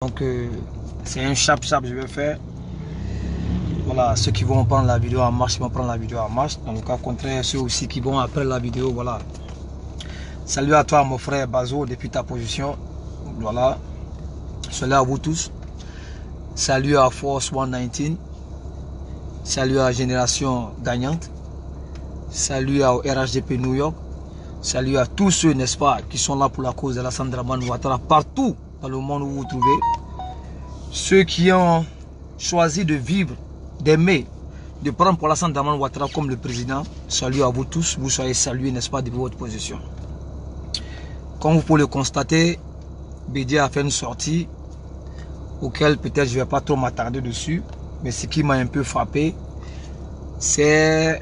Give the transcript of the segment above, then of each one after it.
Donc c'est un chap je vais faire. Voilà, ceux qui vont prendre la vidéo en marche, ils vont prendre la vidéo en marche. Dans le cas contraire, ceux aussi qui vont après la vidéo, voilà. Salut à toi mon frère Bazo depuis ta position. Voilà. Salut à vous tous. Salut à Force 119. Salut à la génération gagnante. Salut à RHDP New York. Salut à tous ceux, n'est-ce pas, qui sont là pour la cause de Alassane Dramane Ouattara partout dans le monde où vous vous trouvez. Ceux qui ont choisi de vivre, d'aimer, de prendre pour Alassane Dramane Ouattara comme le président. Salut à vous tous, vous soyez salués, n'est-ce pas, de votre position. Comme vous pouvez le constater, Bédié a fait une sortie auquel peut-être je ne vais pas trop m'attarder dessus. Mais ce qui m'a un peu frappé, c'est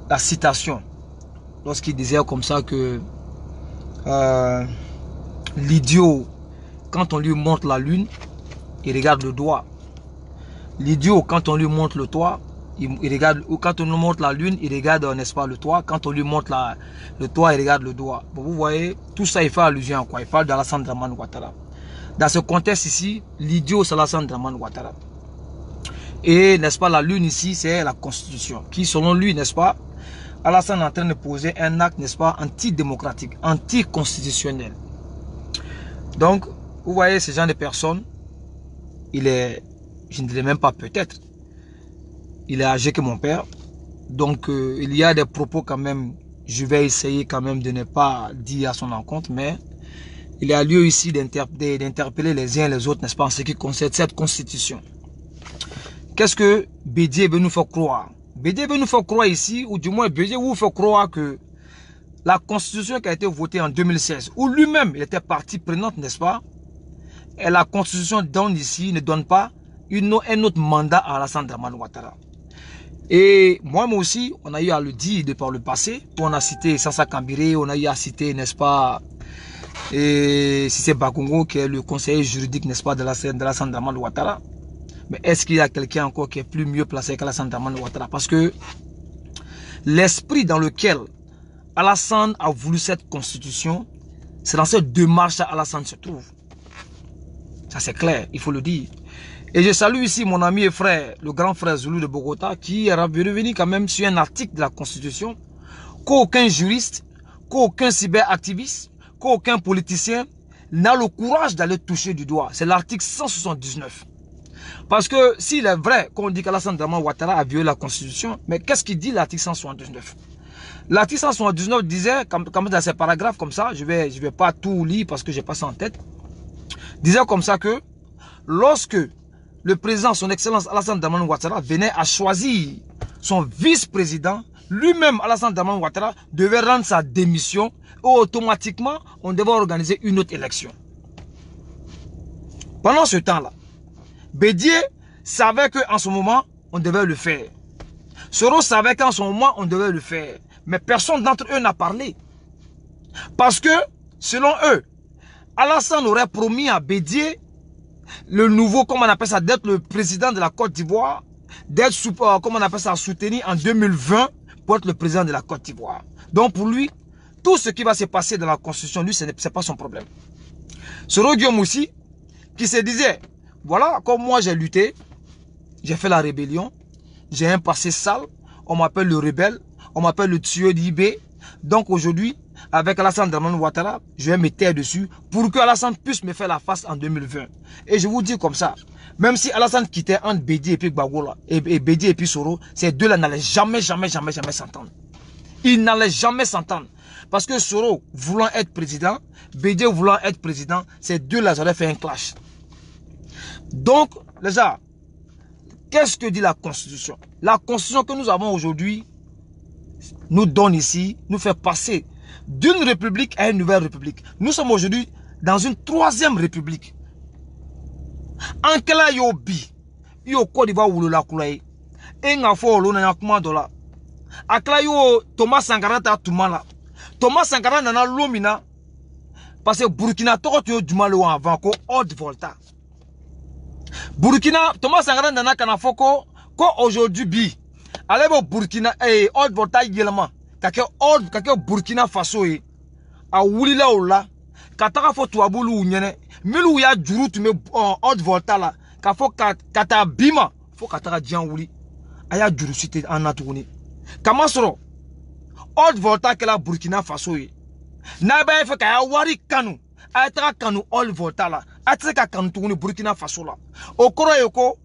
la citation. Lorsqu'il disait comme ça que l'idiot, quand on lui montre la lune, il regarde le doigt. L'idiot, quand on lui montre le toit, il regarde, ou quand on lui montre la lune, il regarde, n'est-ce pas, le toit. Quand on lui montre le toit, il regarde le doigt. Bon, vous voyez, tout ça, il fait allusion à quoi? Il parle d'Alassane Dramane Ouattara. Dans ce contexte ici, l'idiot, c'est Alassane Dramane Ouattara. Et, n'est-ce pas, la lune ici, c'est la Constitution. Qui, selon lui, n'est-ce pas, Alassane est en train de poser un acte, n'est-ce pas, antidémocratique, anticonstitutionnel. Donc, vous voyez, ce genre de personne, il est, je ne dirais même pas peut-être, il est âgé que mon père. Donc, il y a des propos quand même, je vais essayer quand même de ne pas dire à son encontre, mais il y a lieu ici d'interpeller les uns et les autres, n'est-ce pas, en ce qui concerne cette constitution. Qu'est-ce que Bédié veut nous faire croire? Bédié veut nous faire croire ici, ou du moins Bédié vous fait croire que la constitution qui a été votée en 2016, où lui-même il était partie prenante, n'est-ce pas? Et la constitution donne ici, ne donne pas un autre mandat à Alassane Dramane Ouattara. Et moi aussi, on a eu à le dire de par le passé, où on a cité Sassa Kambiré, on a eu à citer, n'est-ce pas, et Cissé Bakongo, qui est le conseiller juridique, n'est-ce pas, de Alassane Dramane Ouattara. Mais est-ce qu'il y a quelqu'un encore qui est plus mieux placé qu'Alassane Dramane Ouattara? Parce que l'esprit dans lequel Alassane a voulu cette constitution, c'est dans cette démarche Alassane se trouve. Ça c'est clair, il faut le dire. Et je salue ici mon ami et frère, le grand frère Zoulou de Bogota, qui est revenu quand même sur un article de la Constitution qu'aucun juriste, qu'aucun cyberactiviste, qu'aucun politicien n'a le courage d'aller toucher du doigt. C'est l'article 179. Parce que s'il est vrai qu'on dit qu'Alassane Dramane Ouattara a violé la Constitution, mais qu'est-ce qu'il dit l'article 179? L'article 179 disait, comme dans ces paragraphes comme ça, je vais pas tout lire parce que j'ai pas ça en tête, disait comme ça que lorsque le président, son excellence Alassane Dramane Ouattara venait à choisir son vice-président, lui-même Alassane Dramane Ouattara devait rendre sa démission et automatiquement on devait organiser une autre élection. Pendant ce temps-là, Bédié savait qu'en ce moment, on devait le faire. Soro savait qu'en ce moment, on devait le faire. Mais personne d'entre eux n'a parlé. Parce que, selon eux, Alassane aurait promis à Bédié, le nouveau, comment on appelle ça, d'être le président de la Côte d'Ivoire, d'être, comment on appelle ça, soutenu en 2020 pour être le président de la Côte d'Ivoire. Donc pour lui, tout ce qui va se passer dans la Constitution, lui, ce n'est pas son problème. Soro Guillaume aussi, qui se disait, voilà, comme moi j'ai lutté, j'ai fait la rébellion, j'ai un passé sale, on m'appelle le rebelle, on m'appelle le tueur d'IB. Donc aujourd'hui, avec Alassane Dramane Ouattara, je vais me taire dessus pour que Alassane puisse me faire la face en 2020. Et je vous dis comme ça, même si Alassane quittait entre Bédié et puis Gbagola, et Bédié et puis Soro, ces deux-là n'allaient jamais s'entendre. Ils n'allaient jamais s'entendre. Parce que Soro voulant être président, Bédié voulant être président, ces deux-là auraient fait un clash. Donc, les gars, qu'est-ce que dit la Constitution? La Constitution que nous avons aujourd'hui nous donne ici, nous fait passer d'une république à une nouvelle république. Nous sommes aujourd'hui dans une troisième république. En quel yo bi, yo Côte d'Ivoire ou la Koulaye, et n'a pas l'on a comment dola. Akla yo Thomas Sankara ta tumala. Thomas Sankara nana l'omina parce que Burkina toko tu du mal avant ko Haute Volta. Burkina, Thomas Sankara nana kana foko ko aujourd'hui bi. Allez au Burkina et Haute Volta yelema. Kake Burkina Faso a wulila ola Katara fo tuabulu ou nyene. Milu ya juru tu me haute volta la. Ka fo kata bima. Fo katara dian wuli. Aya juru site en atourni. Kamasoro. Haute volta ke la Burkina Faso ye. Na ba fe ka wari kanu. Aya kanu haute volta la. Aya ka kanu tourni Burkina Faso la. Okoro yoko.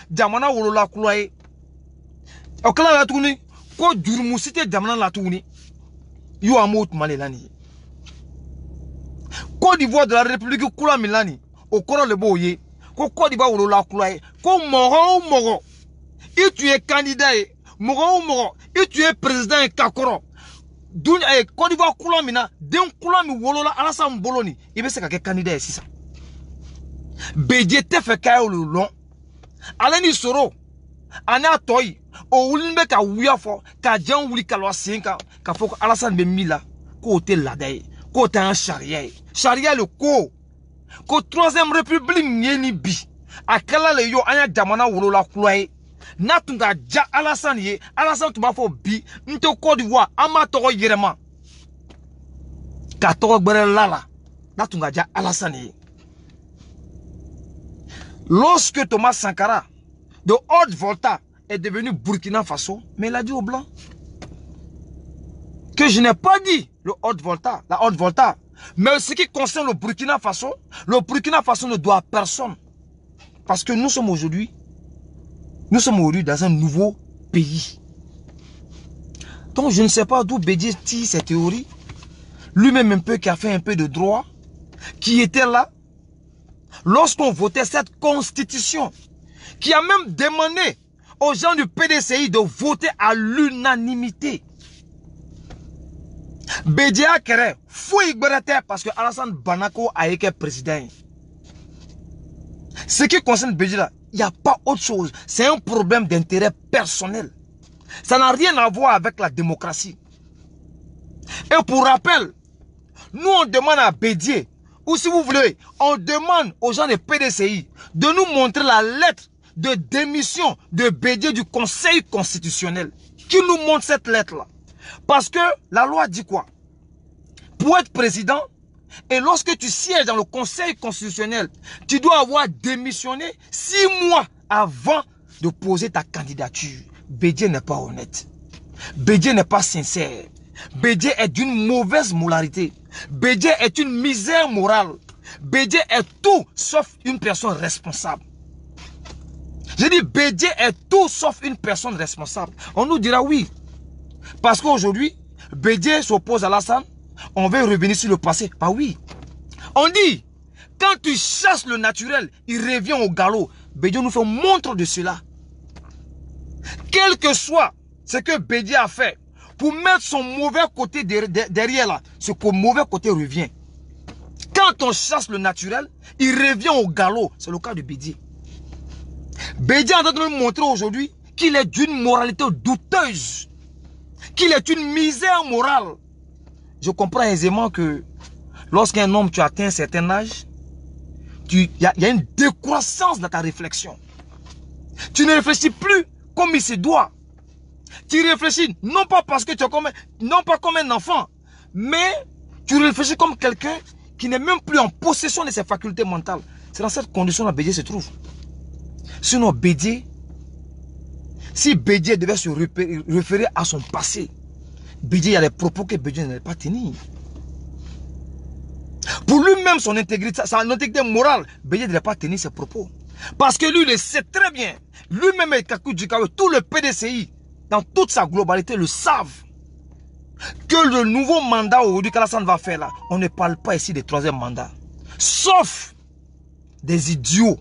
Jamana wolola kulaye. Okala la tourni. Ko juru musite jamana la tourni. Yo amout malelani. Côte d'Ivoire de la République Koula Milani, au Koro le Boye, Côte d'Ivoire ou la Koulaye, Ko Moro ou Moro, et tu es candidat, Moro ou Moro, et tu es président et Kakoro, Côte d'Ivoire Koula Mina, d'un Koula mi Wolola, Alassane Boloni, il veut se faire candidat ici ça. Bédié te fait caillou le long, Aleni Soro, Ana Toy, au Wulimbe ka Wuyafo, ka Djan Wuli Kalwa 5 ans, ka Foko Alassane Bemila, côté Ladaï. Côté un charia. Charia le ko. Ko troisième république nyeni bi. Akala le yo anya jamana wolo la kulaye. Natunga ja Alassane ye. Alassane tu fo bi. Nto Côte d'Ivoire. Ama toko yerema. Ka toko gbere lala. Natunga ja Alassane ye. Lorsque Thomas Sankara de Haute-Volta est devenu Burkina Faso, mais il a dit aux Blancs que je n'ai pas dit le Haute-Volta, la Haute-Volta. Mais ce qui concerne le Burkina Faso ne doit à personne. Parce que nous sommes aujourd'hui dans un nouveau pays. Donc je ne sais pas d'où Bédié tire cette théorie. Lui-même un peu qui a fait un peu de droit, qui était là lorsqu'on votait cette constitution, qui a même demandé aux gens du PDCI de voter à l'unanimité. Bédia Kere, fouille Berete parce que Alassane Banako a été président. Ce qui concerne Bédia, il n'y a pas autre chose. C'est un problème d'intérêt personnel. Ça n'a rien à voir avec la démocratie. Et pour rappel, nous on demande à Bédié, ou si vous voulez, on demande aux gens des PDCI de nous montrer la lettre de démission de Bédié du Conseil constitutionnel. Qui nous montre cette lettre-là? Parce que la loi dit quoi? Pour être président, et lorsque tu sièges dans le Conseil constitutionnel, tu dois avoir démissionné 6 mois avant de poser ta candidature. Bédié n'est pas honnête. Bédié n'est pas sincère. Bédié est d'une mauvaise moralité. Bédié est une misère morale. Bédié est tout sauf une personne responsable. Je dis Bédié est tout sauf une personne responsable. On nous dira oui. Parce qu'aujourd'hui, Bédié s'oppose à Alassane. On veut revenir sur le passé. Bah oui. On dit, quand tu chasses le naturel, il revient au galop. Bédié nous fait montre de cela. Quel que soit ce que Bédié a fait, pour mettre son mauvais côté derrière là, ce mauvais côté revient. Quand on chasse le naturel, il revient au galop. C'est le cas de Bédié. Bédié est en train de nous montrer aujourd'hui qu'il est d'une moralité douteuse. Qu'il est une misère morale. Je comprends aisément que lorsqu'un homme, tu atteins un certain âge, il y a une décroissance dans ta réflexion. Tu ne réfléchis plus comme il se doit. Tu réfléchis non pas parce que tu es non pas comme un enfant, mais tu réfléchis comme quelqu'un qui n'est même plus en possession de ses facultés mentales. C'est dans cette condition que Bédié se trouve. Sinon, Bédié, si Bédié devait se référer à son passé, Bédié, il y a des propos que Bédié n'allait pas tenir. Pour lui-même, son intégrité morale, Bédié ne devait pas tenir ses propos. Parce que lui, il le sait très bien. Lui-même et Kakou Djikawe, tout le PDCI, dans toute sa globalité, le savent. Que le nouveau mandat aujourd'hui qu'Alassane va faire là, on ne parle pas ici des troisième mandats. Sauf des idiots.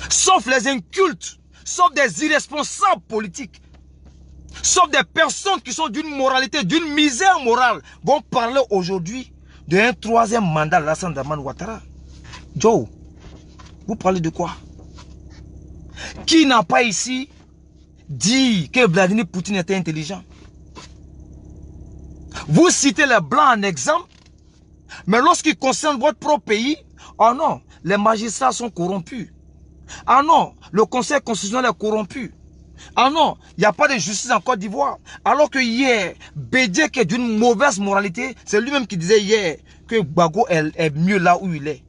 Sauf les incultes. Sauf des irresponsables politiques. Sauf des personnes qui sont d'une moralité, d'une misère morale, vont parler aujourd'hui d'un troisième mandat d'Alassane Dramane Ouattara. Joe, vous parlez de quoi? Qui n'a pas ici dit que Vladimir Poutine était intelligent? Vous citez les Blancs en exemple, mais lorsqu'il concerne votre propre pays, oh non, les magistrats sont corrompus. Ah non, le Conseil constitutionnel est corrompu. Ah non, il n'y a pas de justice en Côte d'Ivoire. Alors que hier, Bédié qui est d'une mauvaise moralité, c'est lui-même qui disait hier que Gbagbo est mieux là où il est.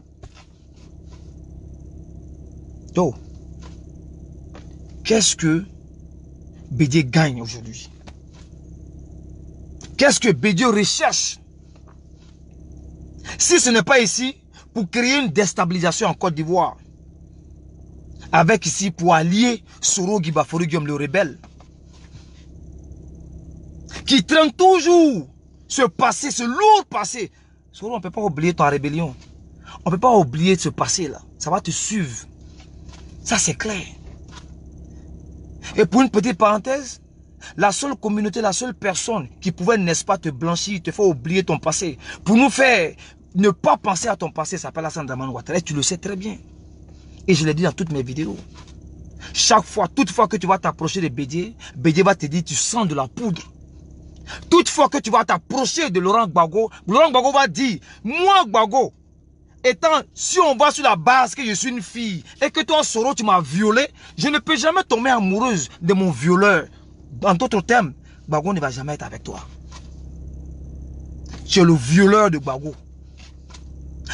Donc, qu'est-ce que Bédié gagne aujourd'hui? Qu'est-ce que Bédié recherche? Si ce n'est pas ici pour créer une déstabilisation en Côte d'Ivoire, avec ici pour allier Soro Guibafori Guillaume le rebelle, qui traîne toujours ce passé, ce lourd passé. Soro, on ne peut pas oublier ta rébellion. On ne peut pas oublier ce passé-là. Ça va te suivre. Ça, c'est clair. Et pour une petite parenthèse, la seule communauté, la seule personne qui pouvait, n'est-ce pas, te blanchir, te faire oublier ton passé, pour nous faire ne pas penser à ton passé, ça s'appelle Alassane Dramane Ouattara. Tu le sais très bien. Et je l'ai dit dans toutes mes vidéos. Chaque fois, toutefois que tu vas t'approcher de Bédié, Bédié va te dire, tu sens de la poudre. Toutefois que tu vas t'approcher de Laurent Gbagbo va dire, moi Gbagbo, étant, si on va sur la base que je suis une fille et que toi, Soro, tu m'as violé, je ne peux jamais tomber amoureuse de mon violeur. En d'autres termes, Gbagbo ne va jamais être avec toi. Tu es le violeur de Gbagbo.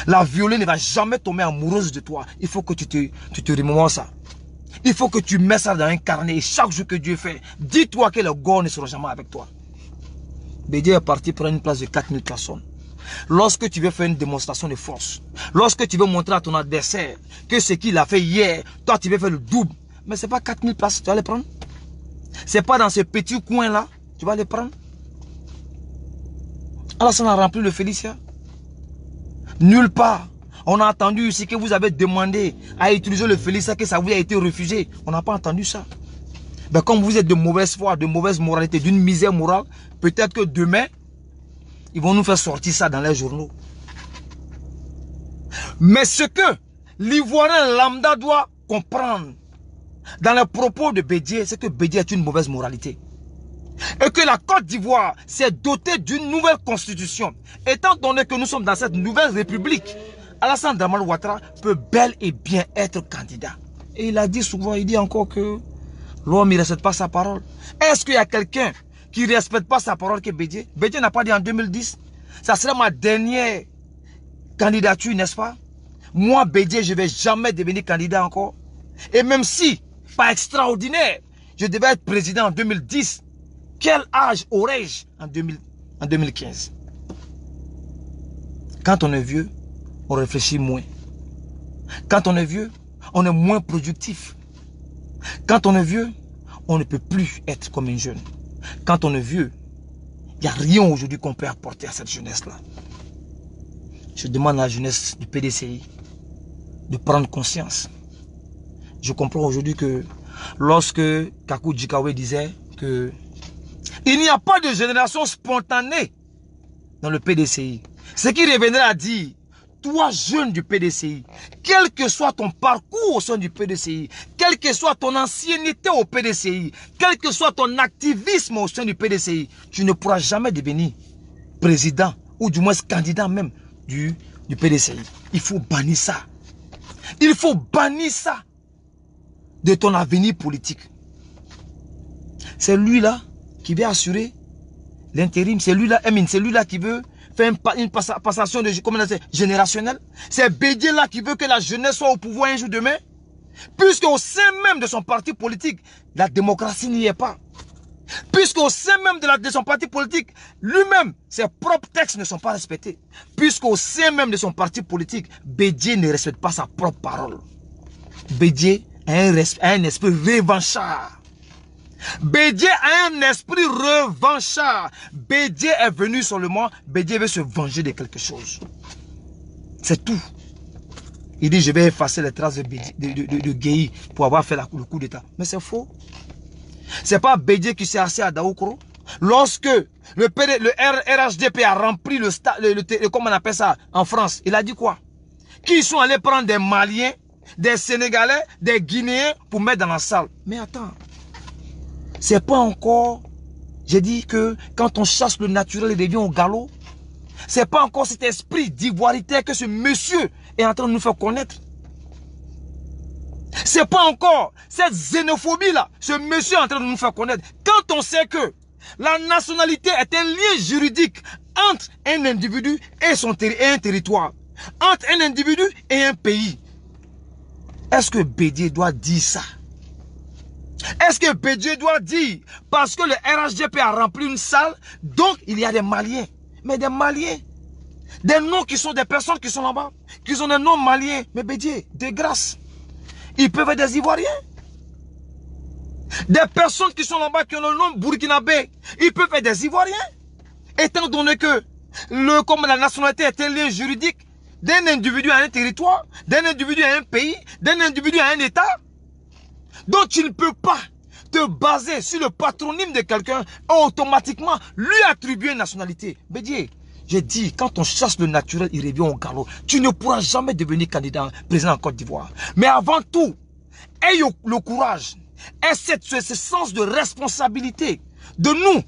La violée ne va jamais tomber amoureuse de toi. Il faut que tu te remémores ça. Il faut que tu mets ça dans un carnet. Et chaque jour que Dieu fait, dis-toi que le gars ne sera jamais avec toi. Bédié est parti prendre une place de 4000 personnes. Lorsque tu veux faire une démonstration de force, lorsque tu veux montrer à ton adversaire que ce qu'il a fait hier, toi tu veux faire le double. Mais ce n'est pas 4000 places, tu vas les prendre. Ce n'est pas dans ce petit coin-là, tu vas les prendre. Alassane a rempli le Félicia. Nulle part. On a entendu ici que vous avez demandé à utiliser le Félicia, que ça vous a été refusé. On n'a pas entendu ça. Mais comme vous êtes de mauvaise foi, de mauvaise moralité, d'une misère morale, peut-être que demain, ils vont nous faire sortir ça dans les journaux. Mais ce que l'Ivoirien lambda doit comprendre dans les propos de Bédié, c'est que Bédié est une mauvaise moralité. Et que la Côte d'Ivoire s'est dotée d'une nouvelle constitution. Étant donné que nous sommes dans cette nouvelle république, Alassane Dramane Ouattara peut bel et bien être candidat. Et il a dit souvent, il dit encore que l'homme ne respecte pas sa parole. Est-ce qu'il y a quelqu'un qui ne respecte pas sa parole que Bédié? Bédié n'a pas dit en 2010. Ça serait ma dernière candidature, n'est-ce pas? Moi, Bédié, je ne vais jamais devenir candidat encore. Et même si, pas extraordinaire, je devais être président en 2010, quel âge aurais-je en 2015? Quand on est vieux, on réfléchit moins. Quand on est vieux, on est moins productif. Quand on est vieux, on ne peut plus être comme un jeune. Quand on est vieux, il n'y a rien aujourd'hui qu'on peut apporter à cette jeunesse-là. Je demande à la jeunesse du PDCI de prendre conscience. Je comprends aujourd'hui que lorsque Kakou Djikawe disait que il n'y a pas de génération spontanée dans le PDCI. Ce qui reviendrait à dire, toi jeune du PDCI, quel que soit ton parcours au sein du PDCI, quelle que soit ton ancienneté au PDCI, quel que soit ton activisme au sein du PDCI, tu ne pourras jamais devenir président ou du moins candidat même du PDCI. Il faut bannir ça. Il faut bannir ça de ton avenir politique. C'est lui-là qui veut assurer l'intérim. C'est lui-là qui veut faire une passation de, générationnelle. C'est Bédié là qui veut que la jeunesse soit au pouvoir un jour demain. Puisque au sein même de son parti politique, la démocratie n'y est pas. Puisque au sein même de son parti politique, lui-même, ses propres textes ne sont pas respectés. Puisque au sein même de son parti politique, Bédié ne respecte pas sa propre parole. Bédié a un esprit revanchard. Bédié a un esprit revanchard. Bédié est venu seulement, Bédié veut se venger de quelque chose. C'est tout. Il dit, je vais effacer les traces de Guéhi pour avoir fait le coup d'état. Mais c'est faux. C'est pas Bédié qui s'est assis à Daoukro. Lorsque le RHDP a rempli comment on appelle ça en France, il a dit quoi? Qu'ils sont allés prendre des Maliens, des Sénégalais, des Guinéens pour mettre dans la salle. Mais attends. C'est pas encore, j'ai dit que quand on chasse le naturel, il revient au galop. C'est pas encore cet esprit d'ivoirité que ce monsieur est en train de nous faire connaître. C'est pas encore cette xénophobie-là, ce monsieur est en train de nous faire connaître. Quand on sait que la nationalité est un lien juridique entre un individu et un territoire, entre un individu et un pays. Est-ce que Bédié doit dire ça? Est-ce que Bédié doit dire, parce que le RHDP a rempli une salle, donc il y a des Maliens? Mais des Maliens, des noms qui sont des personnes qui sont là-bas, qui sont des noms maliens. Mais Bédié, de grâce, ils peuvent être des Ivoiriens. Des personnes qui sont là-bas, qui ont le nom burkinabé, ils peuvent être des Ivoiriens. Étant donné que comme la nationalité est un lien juridique d'un individu à un territoire, d'un individu à un pays, d'un individu à un État. Donc tu ne peux pas te baser sur le patronyme de quelqu'un et automatiquement lui attribuer une nationalité. Bédié, j'ai dit, quand on chasse le naturel, il revient au galop. Tu ne pourras jamais devenir candidat président en Côte d'Ivoire. Mais avant tout, aie le courage, aie ce sens de responsabilité de nous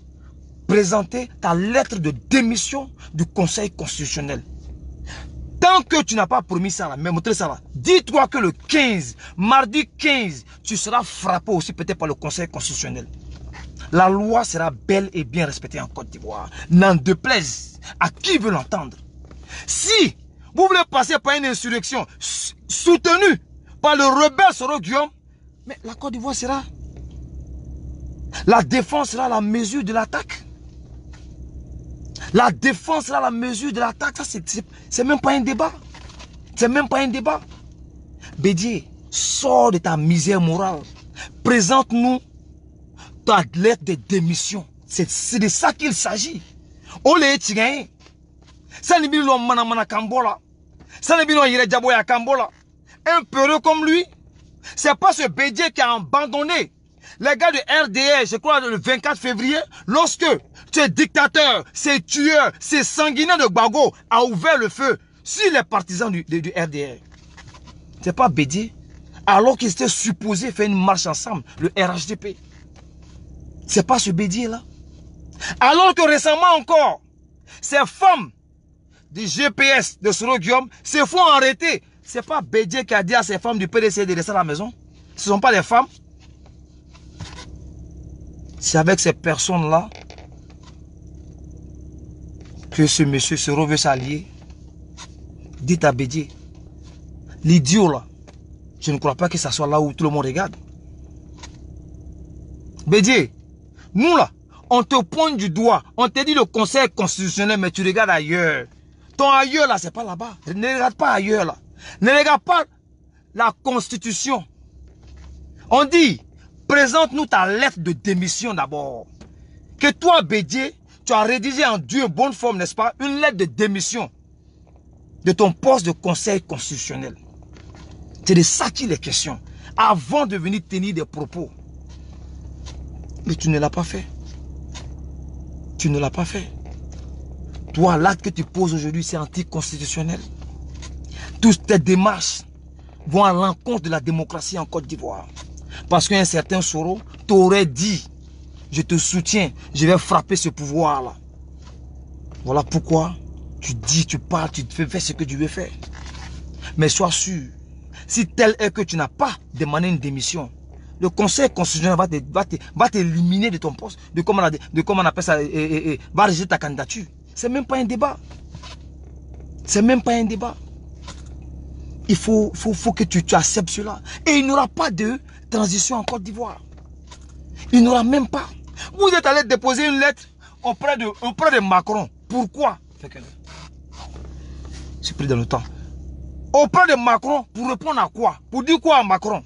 présenter ta lettre de démission du Conseil constitutionnel. Tant que tu n'as pas promis ça, là, mais montré ça là, dis-toi que le 15, mardi 15, tu seras frappé aussi peut-être par le Conseil constitutionnel. La loi sera belle et bien respectée en Côte d'Ivoire. N'en déplaise à qui veut l'entendre. Si vous voulez passer par une insurrection soutenue par le rebelle Soro Guillaume, mais la Côte d'Ivoire sera... La défense sera la mesure de l'attaque. La défense sera la mesure de l'attaque. Ça, c'est même pas un débat. C'est même pas un débat. Bédié, sors de ta misère morale. Présente-nous ta lettre de démission. C'est de ça qu'il s'agit. Olé Tigaye. Ça n'est pas mana Kambola. Ça n'est pas Yere Djaboya Kambola. Un peureux comme lui. C'est pas ce Bédié qui a abandonné les gars de RDR, je crois, le 24 février, lorsque ce dictateur, ces tueurs, ces sanguinaires de Gbagbo a ouvert le feu sur les partisans du RDR. C'est pas Bédié. Alors qu'ils étaient supposés faire une marche ensemble, le RHDP. C'est pas ce Bédié-là. Alors que récemment encore, ces femmes du GPS de Soro Guillaume se font arrêter. C'est pas Bédié qui a dit à ces femmes du PDC de rester à la maison. Ce ne sont pas des femmes. C'est avec ces personnes-là que ce monsieur Soro veut s'allier. Dites à Bédié, l'idiot là, je ne crois pas que ça soit là où tout le monde regarde. Bédié, nous là, on te pointe du doigt, on te dit le Conseil constitutionnel, mais tu regardes ailleurs. Ton ailleurs là, c'est pas là-bas. Ne regarde pas ailleurs là. Ne regarde pas la Constitution. On dit, présente-nous ta lettre de démission d'abord. Que toi, Bédié, tu as rédigé en due et bonne forme, n'est-ce pas, une lettre de démission de ton poste de Conseil constitutionnel. C'est de ça qu'il est question. Avant de venir tenir des propos. Mais tu ne l'as pas fait. Tu ne l'as pas fait. Toi, l'acte que tu poses aujourd'hui, c'est anticonstitutionnel. Toutes tes démarches vont à l'encontre de la démocratie en Côte d'Ivoire. Parce qu'un certain Soro t'aurait dit, je te soutiens, je vais frapper ce pouvoir-là. Voilà pourquoi tu dis, tu parles, tu fais ce que tu veux faire. Mais sois sûr, si tel est que tu n'as pas demandé une démission, le Conseil constitutionnel va t'éliminer de ton poste, de comment on appelle ça, va rejeter ta candidature. C'est même pas un débat. C'est même pas un débat. Il faut que tu acceptes cela. Et il n'y aura pas de transition en Côte d'Ivoire. Il n'y aura même pas. Vous êtes allé déposer une lettre auprès de Macron. Pourquoi? C'est pris dans le temps. Auprès de Macron, pour répondre à quoi? Pour dire quoi à Macron?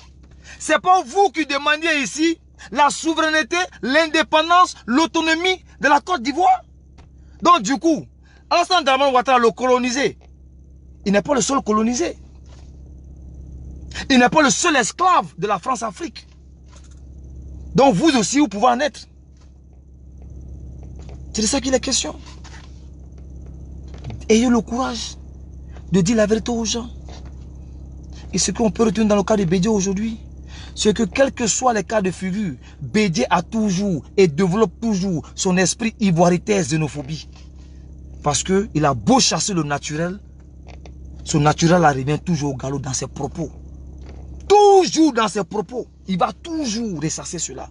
C'est pas vous qui demandiez ici la souveraineté, l'indépendance, l'autonomie de la Côte d'Ivoire? Donc du coup, Alassane Dramane Ouattara, le colonisé, il n'est pas le seul colonisé. Il n'est pas le seul esclave de la France-Afrique. Donc vous aussi, vous pouvez en être. C'est de ça qu'il est question. Ayez le courage de dire la vérité aux gens. Et ce qu'on peut retenir dans le cas de Bédié aujourd'hui, c'est que quels que soient les cas de figure, Bédié a toujours et développe toujours son esprit ivoirité xénophobie. Parce qu'il a beau chasser le naturel, son naturel revient toujours au galop dans ses propos. Toujours dans ses propos. Il va toujours ressasser cela.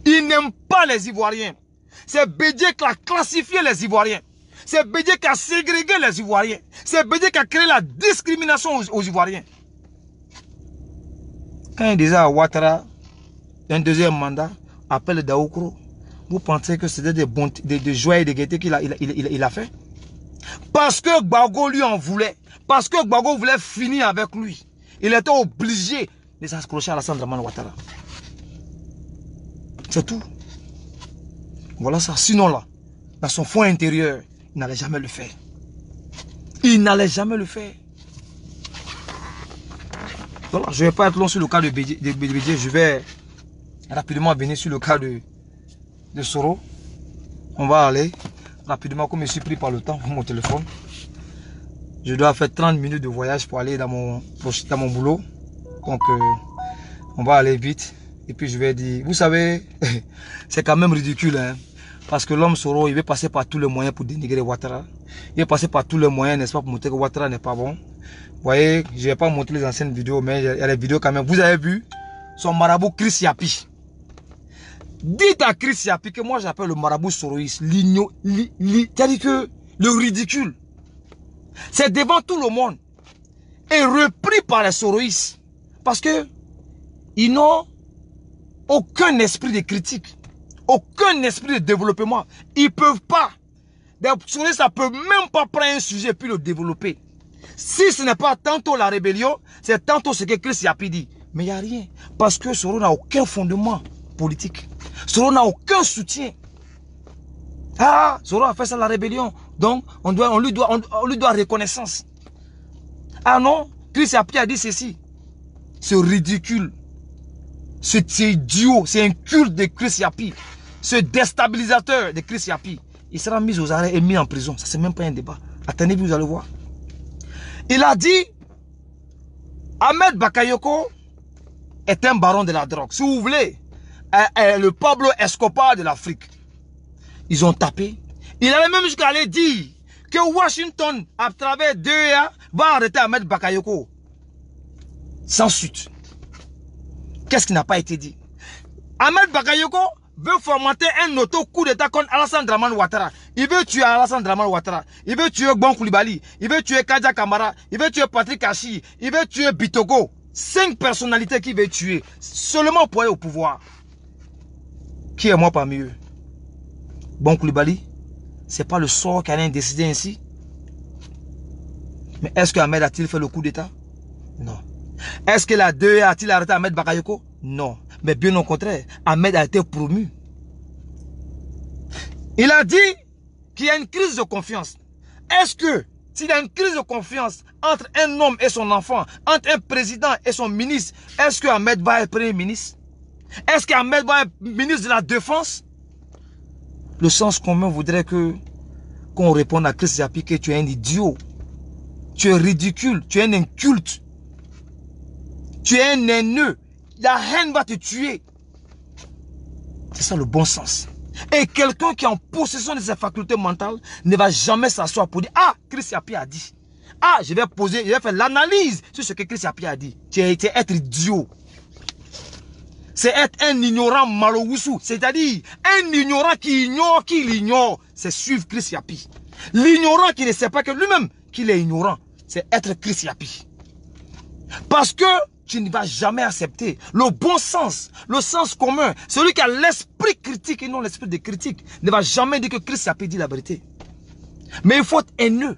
Il n'aime pas les Ivoiriens. C'est Bédié qui a classifié les Ivoiriens. C'est Bédié qui a ségrégué les Ivoiriens. C'est Bédié qui a créé la discrimination aux Ivoiriens. Quand il disait à Ouattara, un deuxième mandat, appelle Daoukro, vous pensez que c'était des joies et des gaietés qu'il a fait? Parce que Gbagbo lui en voulait. Parce que Gbagbo voulait finir avec lui. Il était obligé de s'accrocher à Alassane Dramane Ouattara. C'est tout. Voilà ça. Sinon là, dans son fond intérieur, il n'allait jamais le faire. Il n'allait jamais le faire. Voilà, je ne vais pas être long sur le cas de Bédié. Je vais rapidement venir sur le cas de Soro. On va aller rapidement, comme je suis pris par le temps pour mon téléphone. Je dois faire 30 minutes de voyage pour aller dans mon boulot. Donc, on va aller vite. Et puis, je vais dire, vous savez, c'est quand même ridicule. Hein, parce que l'homme Soro, il veut passer par tous les moyens pour dénigrer Ouattara. Il veut passer par tous les moyens, n'est-ce pas, pour montrer que Ouattara n'est pas bon. Vous voyez, je ne vais pas montrer les anciennes vidéos, mais il y a les vidéos quand même. Vous avez vu son marabout Chris Yapi. Dites à Chris Yapi que moi j'appelle le marabout soroïste, c'est-à-dire que le ridicule. C'est devant tout le monde. Et repris par les soroïstes. Parce que ils n'ont aucun esprit de critique. Aucun esprit de développement. Ils ne peuvent pas. Les soroïstes ne peuvent même pas prendre un sujet et puis le développer. Si ce n'est pas tantôt la rébellion, c'est tantôt ce que Chris Yapi dit. Mais il n'y a rien. Parce que Soro n'a aucun fondement politique. Soro n'a aucun soutien. Ah, Soro a fait ça la rébellion. Donc, on lui doit reconnaissance. Ah non, Chris Yapi a dit ceci. C'est ridicule. C'est idiot. C'est un culte de Chris Yapi. Ce déstabilisateur de Chris Yapi. Il sera mis aux arrêts et mis en prison. Ça, c'est même pas un débat. Attendez, vous allez voir. Il a dit, Ahmed Bakayoko est un baron de la drogue. Si vous voulez, le Pablo Escobar de l'Afrique. Ils ont tapé. Il allait même jusqu'à aller dire que Washington, à travers DEA, va arrêter Ahmed Bakayoko. Sans suite. Qu'est-ce qui n'a pas été dit? Ahmed Bakayoko veut fomenter un auto-coup d'état contre Alassane Dramane Ouattara. Il veut tuer Alassane Dramane Ouattara. Il veut tuer Bon Koulibaly. Il veut tuer Kadja Kamara. Il veut tuer Patrick Achi. Il veut tuer Bitogo. 5 personnalités qu'il veut tuer. Seulement pour aller au pouvoir. Qui est moi parmi eux? Bon Koulibaly, c'est pas le sort qui a décidé ainsi. Mais est-ce que Ahmed a-t-il fait le coup d'état? Non. Est-ce que la DEA a-t-il arrêté Ahmed Bakayoko? Non. Mais bien au contraire, Ahmed a été promu. Il a dit qu'il y a une crise de confiance. Est-ce que s'il y a une crise de confiance entre un homme et son enfant, entre un président et son ministre, est-ce que Ahmed va être premier ministre? Est-ce qu'Ahmed va être ministre de la Défense? Le sens commun voudrait qu'on réponde à Chris Yapi que tu es un idiot. Tu es ridicule. Tu es un inculte. Tu es un haineux. La haine va te tuer. C'est ça le bon sens. Et quelqu'un qui est en possession de ses facultés mentales ne va jamais s'asseoir pour dire, ah, Chris Yapi a dit. Ah, je vais faire l'analyse sur ce que Chris Yapi a dit. Tu es être idiot. C'est être un ignorant maloussou. C'est-à-dire, un ignorant qui ignore qu'il ignore. C'est suivre Chris Yapi. L'ignorant qui ne sait pas que lui-même qu'il est ignorant, c'est être Chris Yapi. Parce que tu ne vas jamais accepter le bon sens, le sens commun. Celui qui a l'esprit critique et non l'esprit de critique ne va jamais dire que Chris Yapi dit la vérité. Mais il faut être haineux.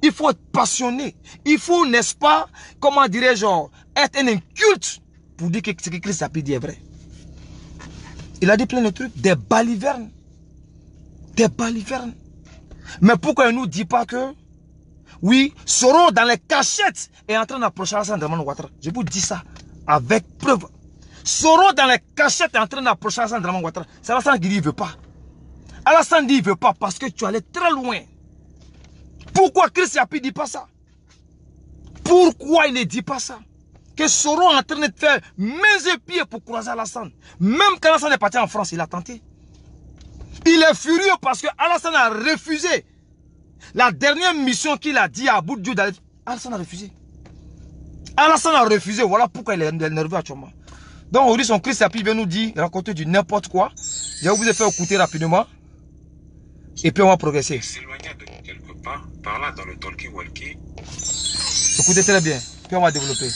Il faut être passionné. Il faut, n'est-ce pas, comment dirais-je, être un inculte pour dire que ce que Chris Yapi dit est vrai. Il a dit plein de trucs, des balivernes. Des balivernes. Mais pourquoi il ne nous dit pas que, oui, Soro dans les cachettes est en train d'approcher Alassane Dramane Ouattara. Je vous dis ça avec preuve. Soro dans les cachettes est en train d'approcher Alassane Dramane Ouattara. C'est Alassane qui dit qu'il ne veut pas. Alassane dit qu'il ne veut pas parce que tu allais très loin. Pourquoi Chris Yapi ne dit pas ça? Pourquoi il ne dit pas ça? Que Soro est en train de faire mains et pieds pour croiser Alassane. Même quand Alassane est parti en France, il a tenté. Il est furieux parce que Alassane a refusé. La dernière mission qu'il a dit à Abou Diou d'aller. Alassane a refusé. Alassane a refusé. Voilà pourquoi il est nerveux actuellement. Donc aujourd'hui, son Chris Yapi vient nous dire, raconter du n'importe quoi. Je vais vous faire écouter rapidement. Et puis on va progresser. parla dans le talkie-walkie. Écoutez très bien, puis on va développer.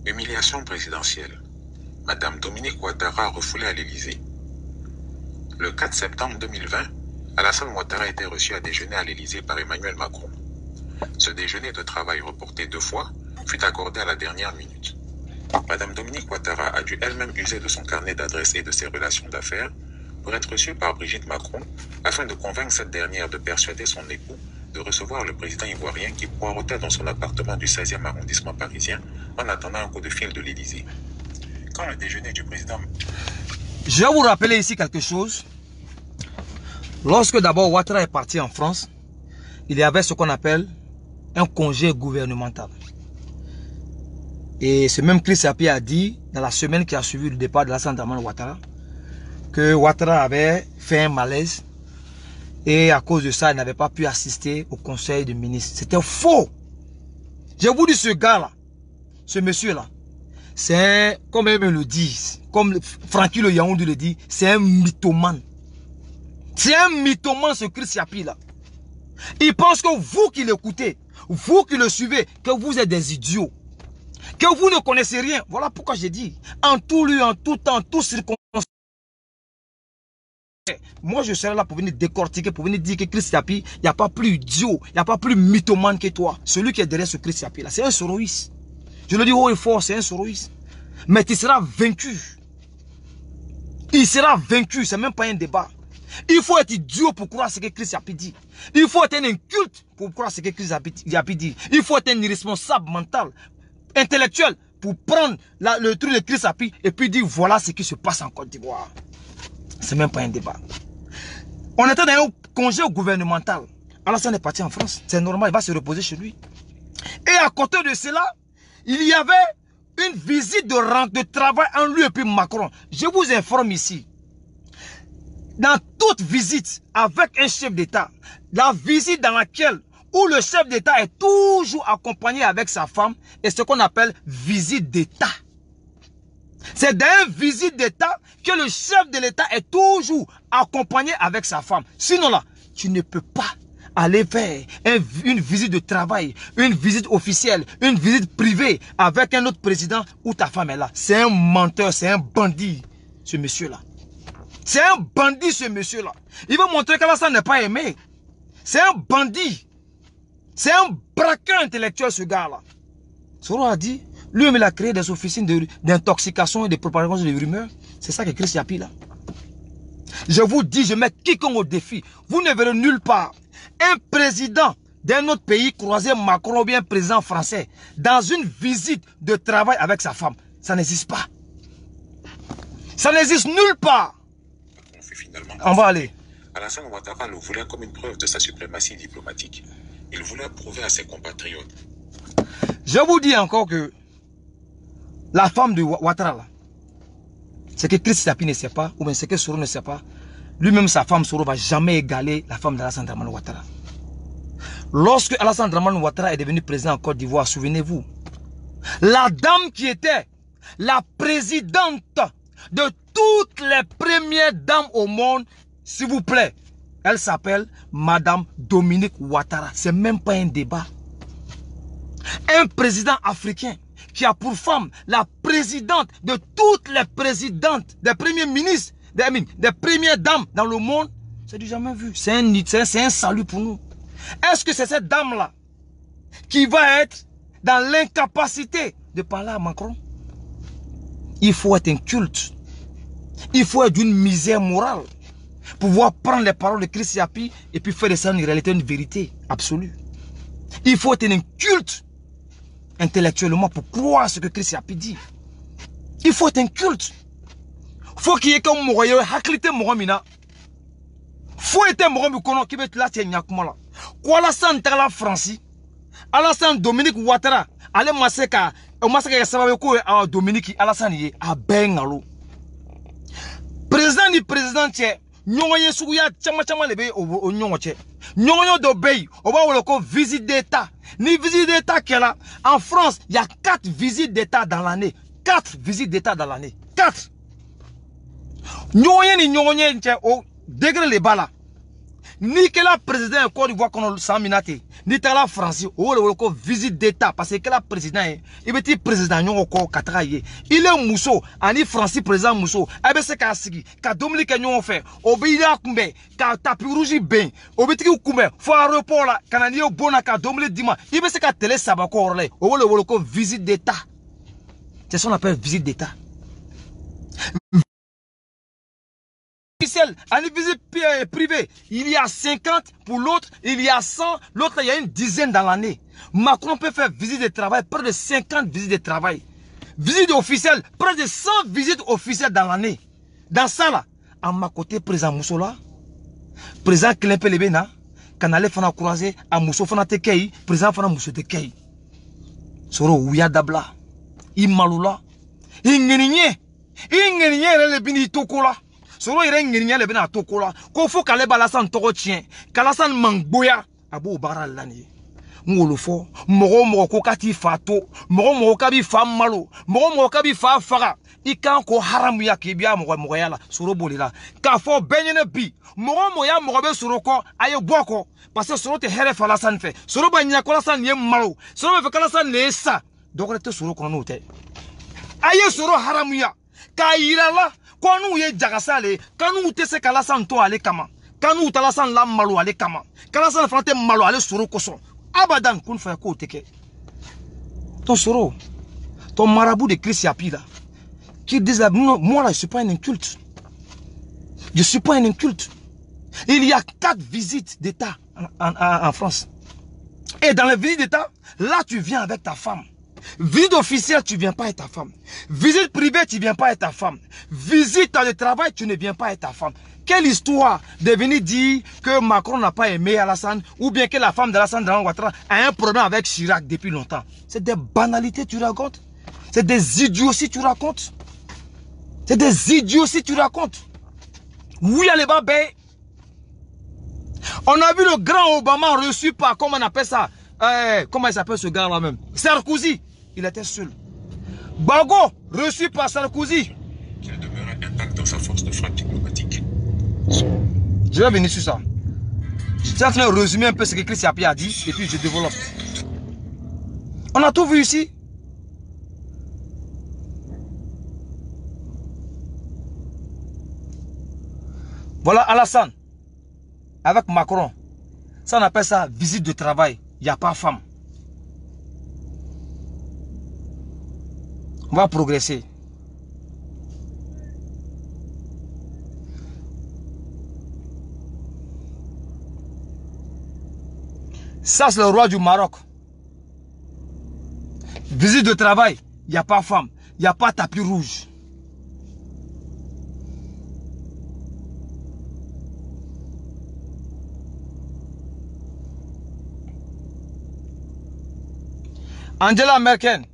Humiliation présidentielle. Madame Dominique Ouattara refoulée à l'Élysée. Le 4 septembre 2020, Alassane Ouattara a été reçu à déjeuner à l'Élysée par Emmanuel Macron. Ce déjeuner de travail reporté 2 fois fut accordé à la dernière minute. Madame Dominique Ouattara a dû elle-même user de son carnet d'adresses et de ses relations d'affaires pour être reçue par Brigitte Macron afin de convaincre cette dernière de persuader son époux de recevoir le président ivoirien qui poireautait dans son appartement du 16e arrondissement parisien en attendant un coup de fil de l'Élysée. Quand le déjeuner du président... Je vais vous rappeler ici quelque chose. Lorsque d'abord Ouattara est parti en France, il y avait ce qu'on appelle un congé gouvernemental. Et ce même Chris Apia a dit, dans la semaine qui a suivi le départ de Alassane Dramane Ouattara, que Ouattara avait fait un malaise et à cause de ça, il n'avait pas pu assister au conseil de ministres. C'était faux. Je vous dis, ce gars-là, ce monsieur-là, c'est, comme eux me le disent, comme Francky le Yaoundou le dit, c'est un mythomane. C'est un mythomane, ce Chris Apia-là. Il pense que vous qui l'écoutez, vous qui le suivez, que vous êtes des idiots. Que vous ne connaissez rien. Voilà pourquoi j'ai dit, en tout lieu, en tout temps, en toutes circonstances. Moi, je serai là pour venir décortiquer, pour venir dire que Chris Yapi, il n'y a pas plus idiot, il n'y a pas plus mythomane que toi. Celui qui est derrière ce Chris Yapi là, c'est un soroïste. Je le dis haut et fort, c'est un soroïste. Mais tu seras vaincu. Il sera vaincu, c'est même pas un débat. Il faut être idiot pour croire ce que Chris Yapi dit. Il faut être un inculte pour croire ce que Chris Yapi dit. Il faut être un irresponsable mental, intellectuel, pour prendre le truc de Chris Yapi et puis dire voilà ce qui se passe en Côte d'Ivoire. C'est même pas un débat. On était dans un congé gouvernemental. Alassane est parti en France. C'est normal, il va se reposer chez lui. Et à côté de cela, il y avait une visite de travail en lui et puis Macron. Je vous informe ici. Dans toute visite avec un chef d'État, la visite dans laquelle où le chef d'État est toujours accompagné avec sa femme, est ce qu'on appelle visite d'État. C'est dans une visite d'État que le chef de l'État est toujours accompagné avec sa femme. Sinon là, tu ne peux pas aller faire une visite de travail, une visite officielle, une visite privée avec un autre président où ta femme est là. C'est un menteur, c'est un bandit, ce monsieur-là. C'est un bandit, ce monsieur-là. Il veut montrer qu'Alassane n'est pas aimé. C'est un bandit. C'est un braqueur intellectuel, ce gars-là. Soro a dit, lui-même, il a créé des officines d'intoxication et de propagation de rumeurs. C'est ça que Chris Yapi là. Je vous dis, je mets quiconque au défi. Vous ne verrez nulle part un président d'un autre pays croiser Macron ou bien un président français dans une visite de travail avec sa femme. Ça n'existe pas. Ça n'existe nulle part. On va aller. Alassane Ouattara le voulait comme une preuve de sa suprématie diplomatique. Il voulait prouver à ses compatriotes. Je vous dis encore que la femme de Ouattara, c'est que Chris Yapi ne sait pas, ou bien c'est que Soro ne sait pas, lui-même sa femme Soro ne va jamais égaler la femme d'Alassane Dramane Ouattara. Lorsque Alassane Dramane Ouattara est devenu président en Côte d'Ivoire, souvenez-vous, la dame qui était la présidente de toutes les premières dames au monde, s'il vous plaît, elle s'appelle Madame Dominique Ouattara. C'est même pas un débat. Un président africain qui a pour femme la présidente de toutes les présidentes, des premiers ministres, des premières dames dans le monde, c'est du jamais vu. C'est un salut pour nous. Est-ce que c'est cette dame-là qui va être dans l'incapacité de parler à Macron? Il faut être un culte. Il faut être d'une misère morale. Pouvoir prendre les paroles de Chris Yapi et puis faire de ça une réalité, une vérité absolue. Il faut être un culte intellectuellement pour croire ce que Chris Yapi dit. Il faut être un culte. Il faut qu'il y ait comme Mourayo, Haklite Mouramina. Il faut être un Mouramikono qui veut être là, c'est Nyakmala. Quoi Alassane Tala Francis, Alassane Dominique Ouattara, allez Maseka, Maseka Sababeko et Dominique Alassane Yé, à Bengalo. Président du président, Nyonye Souya, Chama Lebe, au Nyonche. Nyonyo d'Obey, on va voir visite d'État. Ni visite d'État qu'elle a. En France, il y a 4 visites d'État dans l'année. 4 visites d'État dans l'année. 4. Nyonye ni Nyonye, degré les bas là. Ni que la président Côte d'Ivoire qu'on a 100 minutes, ni que la France, ou le visite d'État, parce que la président, il veut dire président, il est Mousso, ani Francis président Mousso, ABC Kassigi, ka Dominique Nyon fait, Obéida Koumbe, ka Tapirouji Ben, Obétiki Koumbe, faut un report là, Canadien Bona, ka Dominique Dima, il veut se ka télé Sabako Orlé, ou le visite d'État. C'est ce qu'on appelle visite d'État. Officiel, à une visite privée, il y a 50 pour l'autre, il y a 100, l'autre il y a une dizaine dans l'année. Macron peut faire visite de travail, près de 50 visites de travail. Visite officielle, près de 100 visites officielles dans l'année. Dans ça là, à ma côté, président Moussola, président Klempe Lebena, Kanale Fana croisé, à Mousso Fana Tekei, président Fana Mousso Tekei. Soro Ouya Dabla, Imalula, Ingenye, le bini tokola. Soro ire ngirinya le bena tokola ko fo kale balasan toko tien kalasan mangboya abo bara lani ngolo fo mogo ko kati fato mogo kabi fa malo mogo kabi fa faga ikan ko haramu ya kibia mogo yala soro bolila ka fo benyene bi mogo ya mogo be soro ko aye boko parce que soro te here falasan fe soro banya ko lasan ye malo soro be kalasan le sa dokore te soro ko no te aye soro haramu ya ka irala quand nous y jagasale, quand nous te se kalasan to ale kama, quand nous talasan la malo ale kama, kalasan frante malo ale soro koso, abadan kun fa ko teke. Ton soro, ton marabout de Christ Yapida, qui disent là, moi là je suis pas un inculte, je suis pas un inculte. Il y a 4 visites d'État en France, et dans les visites d'État, là tu viens avec ta femme. Visite officielle, tu ne viens pas avec ta femme. Visite privée, tu ne viens pas avec ta femme. Visite de travail, tu ne viens pas avec ta femme. Quelle histoire de venir dire que Macron n'a pas aimé Alassane ou bien que la femme d'Alassane Ouattara a un problème avec Chirac depuis longtemps. C'est des banalités tu racontes. C'est des idioties tu racontes. C'est des idioties tu racontes. Oui, allez, babé. On a vu le grand Obama reçu par, comment on appelle ça, comment il s'appelle ce gars là même, Sarkozy. Il était seul. Bago, reçu par Sarkozy. Qu'il demeure intact dans sa force de frappe diplomatique. Je vais venir sur ça. Je suis en train de résumer un peu ce que Christ Yapi a dit et puis je développe. On a tout vu ici. Voilà Alassane avec Macron. Ça on appelle ça visite de travail. Il n'y a pas femme. On va progresser. Ça, c'est le roi du Maroc. Visite de travail, il n'y a pas femme, il n'y a pas tapis rouge. Angela Merkel.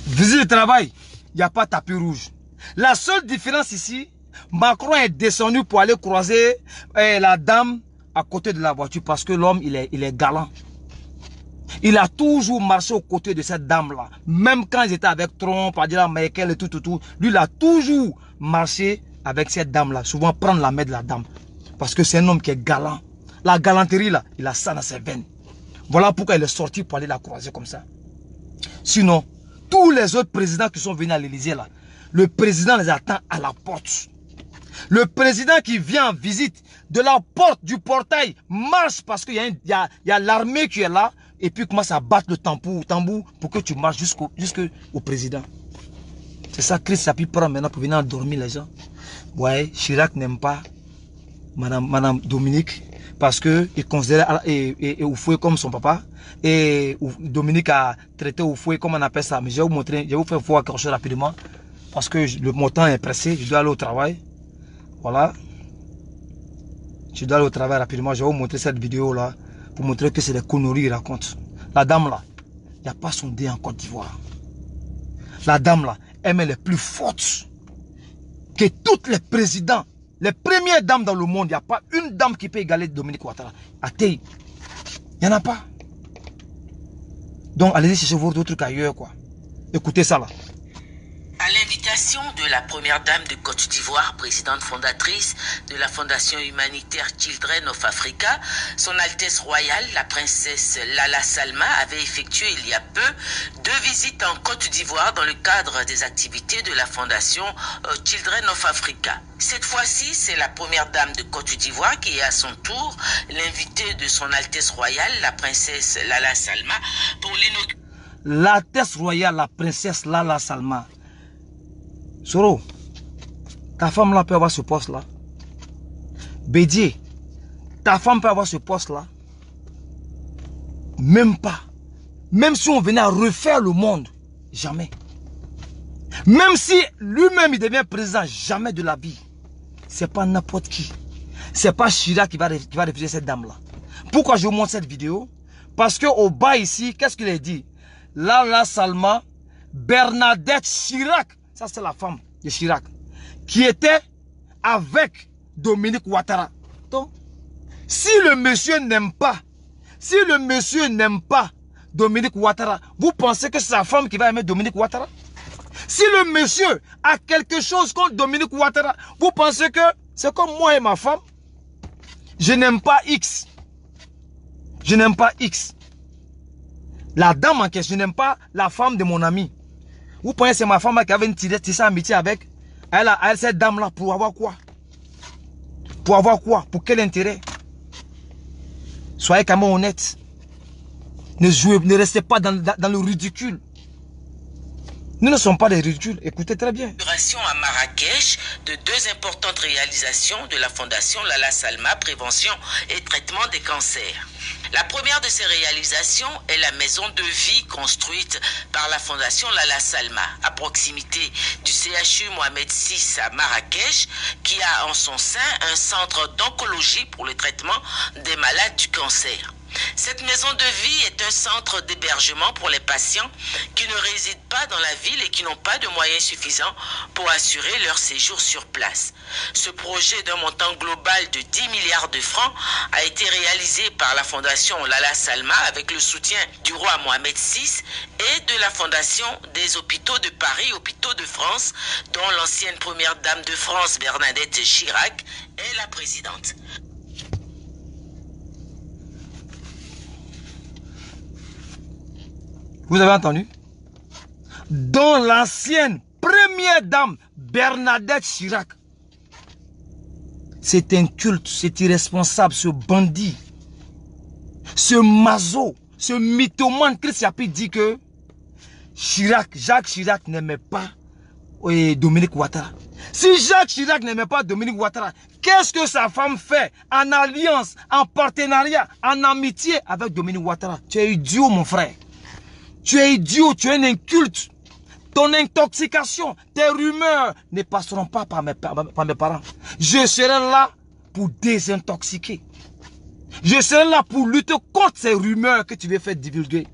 Visite de travail, il n'y a pas tapis rouge. La seule différence ici, Macron est descendu pour aller croiser la dame à côté de la voiture parce que l'homme, il est galant. Il a toujours marché aux côtés de cette dame-là. Même quand ils étaient avec Trump, Angela Merkel et tout. Lui, il a toujours marché avec cette dame-là. Souvent prendre la main de la dame. Parce que c'est un homme qui est galant. La galanterie, là, il a ça dans ses veines. Voilà pourquoi il est sorti pour aller la croiser comme ça. Sinon, tous les autres présidents qui sont venus à l'Élysée, là, le président les attend à la porte. Le président qui vient en visite de la porte, du portail, marche parce qu'il y a l'armée qui est là et puis commence à battre le tambour pour que tu marches jusqu'au président. C'est ça que Christ Yapi prend maintenant pour venir endormir les gens. Ouais, Chirac n'aime pas Madame Dominique parce qu'il considérait Oufoué comme son papa. Et Dominique a traité Oufoué comme on appelle ça. Mais je vais vous montrer, je vais vous faire voir quelque chose rapidement. Parce que mon temps est pressé, je dois aller au travail. Voilà. Je dois aller au travail rapidement. Je vais vous montrer cette vidéo là. Pour montrer que c'est des conneries qu'il raconte. La dame là, il n'y a pas son dé en Côte d'Ivoire. La dame là, elle est les plus fortes que toutes les présidents. Les premières dames dans le monde, il n'y a pas une dame qui peut égaler Dominique Ouattara. Atei. Il n'y en a pas. Donc allez-y chercher votre truc ailleurs quoi. Écoutez ça là. À l'invitation réalisation de la première dame de Côte d'Ivoire, présidente fondatrice de la fondation humanitaire Children of Africa, Son Altesse Royale, la princesse Lala Salma, avait effectué il y a peu 2 visites en Côte d'Ivoire dans le cadre des activités de la fondation Children of Africa. Cette fois-ci, c'est la première dame de Côte d'Ivoire qui est à son tour l'invitée de Son Altesse Royale, la princesse Lala Salma, pour l'inauguration. L'Altesse Royale, la princesse Lala Salma. Soro, ta femme là peut avoir ce poste là. Bédier, ta femme peut avoir ce poste là. Même pas. Même si on venait à refaire le monde, jamais. Même si lui-même il devient président, jamais de la vie. C'est pas n'importe qui. C'est pas Chirac qui va refuser cette dame là. Pourquoi je vous montre cette vidéo? Parce que au bas ici, qu'est-ce qu'il a dit? Lala Salma, Bernadette Chirac, ça c'est la femme de Chirac, qui était avec Dominique Ouattara. Donc, si le monsieur n'aime pas, Dominique Ouattara, vous pensez que c'est sa femme qui va aimer Dominique Ouattara? Si le monsieur a quelque chose contre Dominique Ouattara, vous pensez que c'est comme moi et ma femme? Je n'aime pas X. Je n'aime pas X. La dame en question, je n'aime pas la femme de mon ami. Vous pensez que c'est ma femme qui avait une tissée amitié avec elle, cette dame-là, pour avoir quoi? Pour avoir quoi? Pour quel intérêt? Soyez quand même honnête. Ne restez pas dans le ridicule. Nous ne sommes pas des ridicules. Écoutez très bien. À Marrakech de 2 importantes réalisations de la fondation Lala Salma, prévention et traitement des cancers. La première de ces réalisations est la maison de vie construite par la fondation Lala Salma à proximité du CHU Mohamed VI à Marrakech, qui a en son sein un centre d'oncologie pour le traitement des malades du cancer. Cette maison de vie est un centre d'hébergement pour les patients qui ne résident pas dans la ville et qui n'ont pas de moyens suffisants pour assurer leur séjour sur place. Ce projet d'un montant global de 10 milliards de francs a été réalisé par la fondation Lala Salma avec le soutien du roi Mohamed VI et de la fondation des hôpitaux de Paris, hôpitaux de France, dont l'ancienne première dame de France Bernadette Chirac est la présidente. Vous avez entendu? Dont l'ancienne première dame Bernadette Chirac. C'est un culte, c'est irresponsable, ce bandit, ce mazo, ce mythomane. Chris Yapi dit que Jacques Chirac n'aimait pas Dominique Ouattara. Si Jacques Chirac n'aimait pas Dominique Ouattara, qu'est-ce que sa femme fait en alliance, en partenariat, en amitié avec Dominique Ouattara? Tu es idiot, mon frère. Tu es idiot, tu es un inculte. Ton intoxication, tes rumeurs ne passeront pas par mes parents. Je serai là pour désintoxiquer. Je serai là pour lutter contre ces rumeurs que tu veux faire divulguer.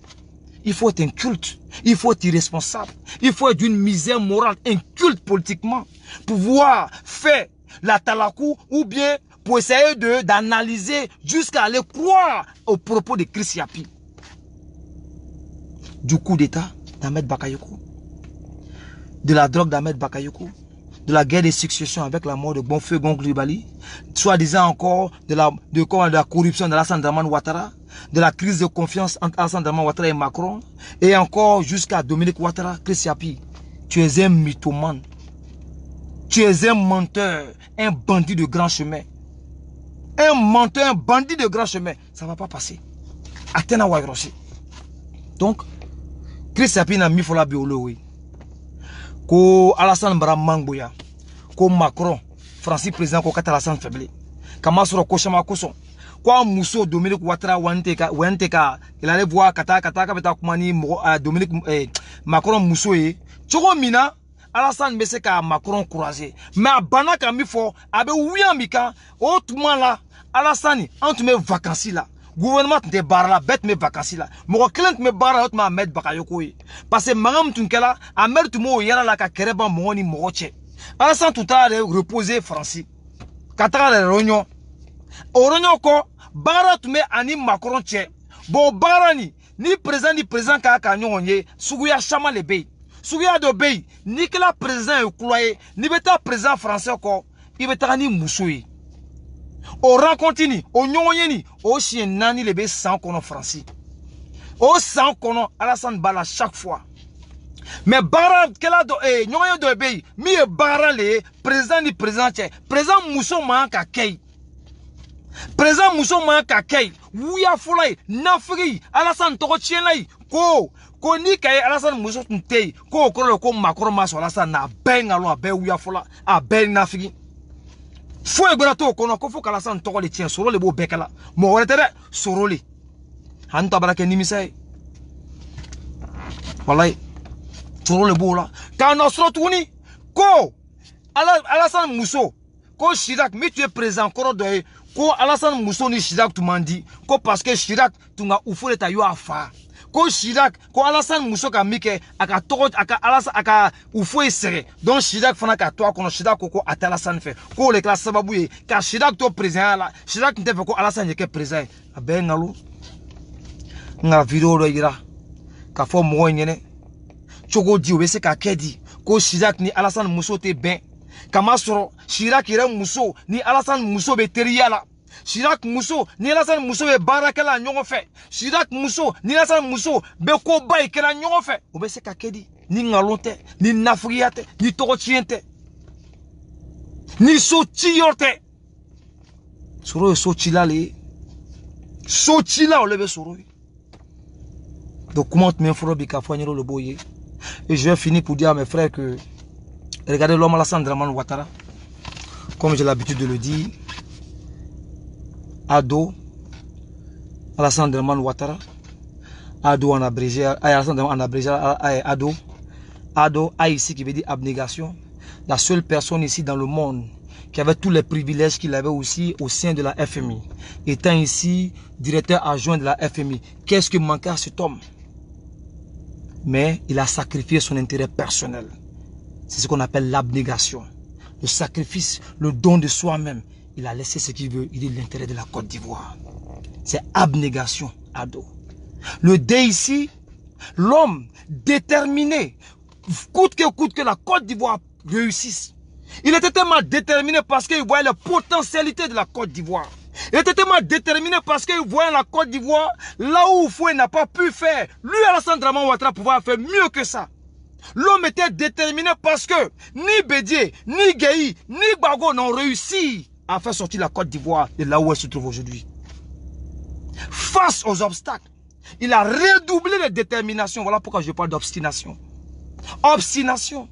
Il faut être inculte, il faut être irresponsable, il faut être d'une misère morale, inculte politiquement, pour pouvoir faire la talakou ou bien pour essayer d'analyser jusqu'à aller croire aux propos de Chris Yapi. Du coup d'État d'Ahmed Bakayoko, de la drogue d'Ahmed Bakayoko, de la guerre de succession avec la mort de Bonfeu Gonglibali, soi-disant encore de la corruption de Alassane Dramane Ouattara, de la crise de confiance entre Alassane Dramane Ouattara et Macron, et encore jusqu'à Dominique Ouattara, Chris Yapi. Tu es un mythomane, tu es un menteur, un bandit de grand chemin. Un menteur, un bandit de grand chemin, ça ne va pas passer. Atena Wairoshi. Donc, Chris Yapi n'a mis fola biolo oui. Ko Alassane Mangboya, ko Macron, Francis président ko kata Alassane faible. Kama soro ko chama ko son. Ko Mousso Dominique Ouattara wanteka, il allait voir kata beta kumani Dominique Macron Mousso e. Choko mina Alassane mese ka Macron croisé. Mais abana ka mi fo abe ouya mika autrement là Alassane entre mes vacances là. Gouvernement de barra bête mes vacances là. Mon client me barra autre ma mettre bakayoko. Parce que magam tunkela a mer tumo yara la ka kereba moni moche. Alassane tout à reposer Francis. Katara le rognon. Orognon ko barra tume ani Macron che. Bon barra ni président ka ka nyonye suguya chama lebe. Souya de Bey, ni que la président est cloyé, ni beta président français encore, il beta ni moussoui. Au rencontre ni, au nyonyeni, au chien nani le be sans qu'on français. Au sans qu'on Alassane Bala chaque fois. Mais Bara, qu'elle a de nyoyen de Bey, mi e Bara le président ni président tché, président Mousso manka kei. Président Mousso manka kei, ouya foulay, nafri, Alassane toko chien lai, ko ni kay Alassane Mousso ntei, ko makoro maso Alassane na ben alo a ben ouya foula, a ben nafri. Faut egorato kono ko faut Alassane toko le tien soro le bo bekala. Mo retere soro le. Han tabarake nimisay. Wallahi soro le bo la. Quand on soro touni ko Alassane Mousso ko Chirac mi tu es présent encore de ko Alassane Mousso ni Chirac tu m'en dit ko parce que Chirac tu nga ufole ta yo afa. Ko Chirac ko Alassane Mousso ka mike aka toko aka Alassane aka ufo esere donc Chirac fana ka to kono Chirac ko Alassane fait ko le classe sababu e ka Chirac to président la Chirac n'était fait ko Alassane ke président aben ngalo nga vidéo do ira ka fo mo nyene chogo di obese ka kedi ko Chirac ni Alassane Mousso te ben kama soro Chirac ira Mousso ni Alassane Mousso be teriala Chirac Mousso ni Alassane Mousso be barakela nyongo fe Chirac Mousso ni Alassane Mousso be ko bay kela nyongo fe obese ka kedi ni ngalonte ni nafriate ni torotiente ni sotiyorte soro sotila le sotila o lebe soro donc comment me foro bika fognero le boye et je vais finir pour dire à mes frères que regardez l'homme Alassane Dramane Ouattara comme j'ai l'habitude de le dire Ado, Alassane Dramane Ouattara, Ado en abrégé, Alassane Dramane en abrégé, Ado, A ici qui veut dire abnégation, la seule personne ici dans le monde qui avait tous les privilèges qu'il avait aussi au sein de la FMI, étant ici directeur adjoint de la FMI. Qu'est-ce qui manquait à cet homme? Mais il a sacrifié son intérêt personnel. C'est ce qu'on appelle l'abnégation, le sacrifice, le don de soi-même. Il a laissé ce qu'il veut, il dit l'intérêt de la Côte d'Ivoire. C'est abnégation, Ado. Le D ici, l'homme déterminé, coûte que la Côte d'Ivoire réussisse. Il était tellement déterminé parce qu'il voyait la potentialité de la Côte d'Ivoire. Il était tellement déterminé parce qu'il voyait la Côte d'Ivoire là où Foué n'a pas pu faire. Lui, Alassane Dramane Ouattara, pouvait faire mieux que ça. L'homme était déterminé parce que ni Bédié, ni Gueye, ni Gbagbo n'ont réussi à faire sortir la Côte d'Ivoire de là où elle se trouve aujourd'hui. Face aux obstacles, il a redoublé de détermination. Voilà pourquoi je parle d'obstination. Obstination.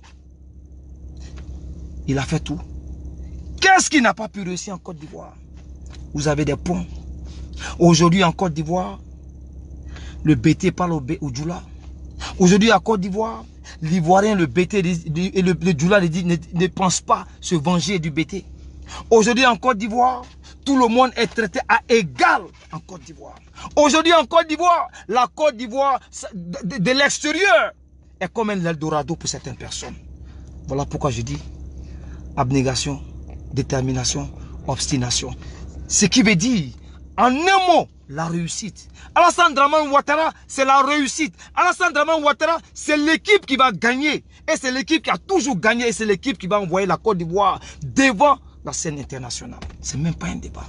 Il a fait tout. Qu'est-ce qu'il n'a pas pu réussir en Côte d'Ivoire? Vous avez des points. Aujourd'hui en Côte d'Ivoire, le BT parle au Djoula. Aujourd'hui en Côte d'Ivoire, l'Ivoirien, le BT et le Djoula ne pense pas se venger du BT. Aujourd'hui en Côte d'Ivoire, tout le monde est traité à égal en Côte d'Ivoire. Aujourd'hui en Côte d'Ivoire, la Côte d'Ivoire de l'extérieur est comme un Eldorado pour certaines personnes. Voilà pourquoi je dis abnégation, détermination, obstination. Ce qui veut dire, en un mot, la réussite. Alassane Dramane Ouattara, c'est la réussite. Alassane Dramane Ouattara, c'est l'équipe qui va gagner. Et c'est l'équipe qui a toujours gagné. Et c'est l'équipe qui va envoyer la Côte d'Ivoire devant la scène internationale. C'est même pas un débat.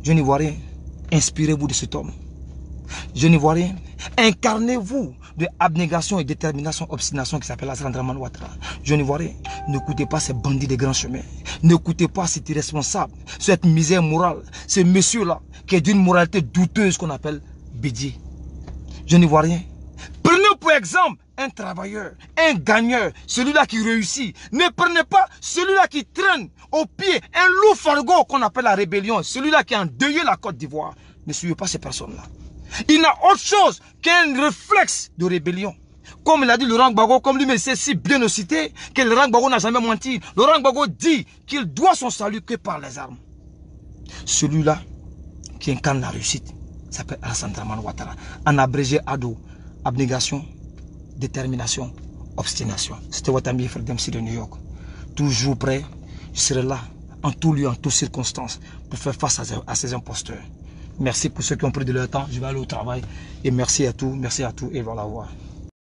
Je n'y vois rien. Inspirez-vous de cet homme. Je n'y vois rien. Incarnez-vous de abnégation et détermination, obstination qui s'appelle Alassane Dramane Ouattara. Je n'y vois rien. N'écoutez pas ces bandits des grands chemins. N'écoutez pas cet irresponsable, cette misère morale, ce monsieur-là qui est d'une moralité douteuse qu'on appelle Bédié. Je n'y vois rien. Prenez pour exemple un travailleur, un gagneur, celui-là qui réussit. Ne prenez pas celui-là qui traîne au pied, un loup fargo qu'on appelle la rébellion, celui-là qui a endeuillé la Côte d'Ivoire. Ne suivez pas ces personnes-là. Il n'a autre chose qu'un réflexe de rébellion. Comme il a dit Laurent Gbagbo, comme lui-même sait si bien le citer, que Laurent Gbagbo n'a jamais menti. Laurent Gbagbo dit qu'il doit son salut que par les armes. Celui-là qui incarne la réussite s'appelle Alassane Dramane Ouattara. En abrégé Ado, abnégation, détermination, obstination. C'était Watami Frère Dempsey de New York. Toujours prêt, je serai là, en tout lieu, en toutes circonstances, pour faire face à ces imposteurs. Merci pour ceux qui ont pris de leur temps. Je vais aller au travail. Et merci à tous et voilà.